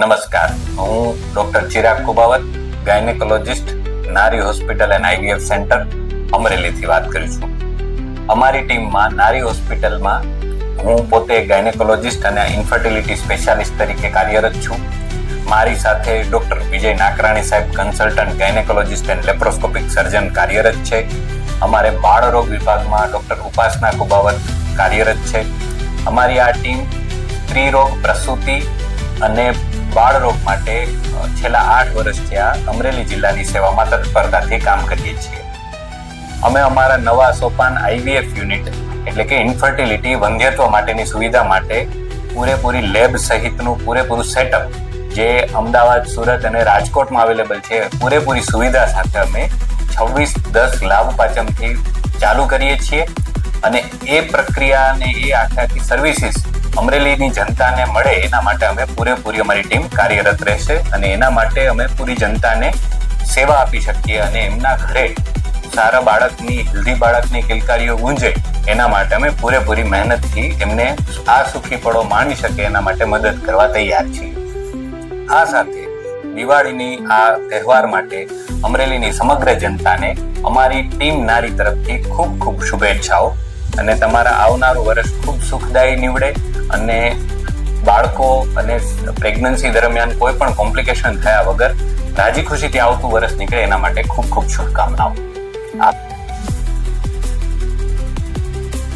નમસ્કાર, હું doctor Chirag Kubavat, gynaecologist, નારી હોસ્પિટલ એન્ડ આઈવીએફ સેન્ટર, અમરેલીથી વાત કરું છું. અમારી ટીમમાં નારી હોસ્પિટલમાં હું પોતે ગાયનેકોલોજિસ્ટ અને ઇન્ફર્ટિલિટી સ્પેશિયાલિસ્ટ તરીકે કાર્યરત છું. મારી સાથે ડોક્ટર વિજય નાકરાણી સાહેબ, કન્સલ્ટન્ટ ગાયનેકોલોજિસ્ટ એન્ડ લેપ્રોસ્કોપિક સર્જન કાર્યરત છે. અમારે બાળરોગ વિભાગમાં ડોક્ટર ઉપાસના કુબાવત કાર્યરત છે. અમારી આ ટીમ સ્ત્રીરોગ, પ્રસૂતિ અને બાળરોગ માટે છેલ્લા 8 વર્ષથી આ અમરેલી જિલ્લાની સેવામાં તત્પરતાથી કામ કરીએ છીએ. અમે અમારા નવા સોપાન આઈવીએફ યુનિટ એટલે કે ઇન્ફર્ટિલિટી વંધ્યત્વ માટેની સુવિધા માટે પૂરેપૂરી લેબ સહિતનું પૂરેપૂરું સેટઅપ જે અમદાવાદ, સુરત અને રાજકોટમાં અવેલેબલ છે, પૂરેપૂરી સુવિધા સાથે અમે 26/10 લાભ પાચમથી ચાલુ કરીએ છીએ. અને એ પ્રક્રિયા અને એ આખી સર્વિસીસ અમરેલીની જનતાને મળે એના માટે અમે પૂરેપૂરી અમારી ટીમ કાર્યરત રહેશે અને એના માટે અમે પૂરી જનતાને સેવા આપી શકીએ અને એમના ઘરે સારા બાળકની, હેલ્ધી બાળકની કિલકારીઓ ગુંજે એના માટે અમે પૂરેપૂરી મહેનતથી એમને આ સુખી પળો માણી શકે એના માટે મદદ કરવા તૈયાર છીએ. આ સાથે દિવાળીની આ તહેવાર માટે અમરેલીની સમગ્ર જનતાને અમારી ટીમ નારી તરફથી ખૂબ ખૂબ શુભેચ્છાઓ અને તમારા આવનારું વર્ષ ખૂબ સુખદાયી નીવડે અને બાળકો અને પ્રેગ્નન્સી દરમિયાન કોઈ પણ કોમ્પ્લિકેશન થયા વગર રાજી ખુશીથી આવતું વર્ષ નીકળે એના માટે ખૂબ ખૂબ શુભકામનાઓ.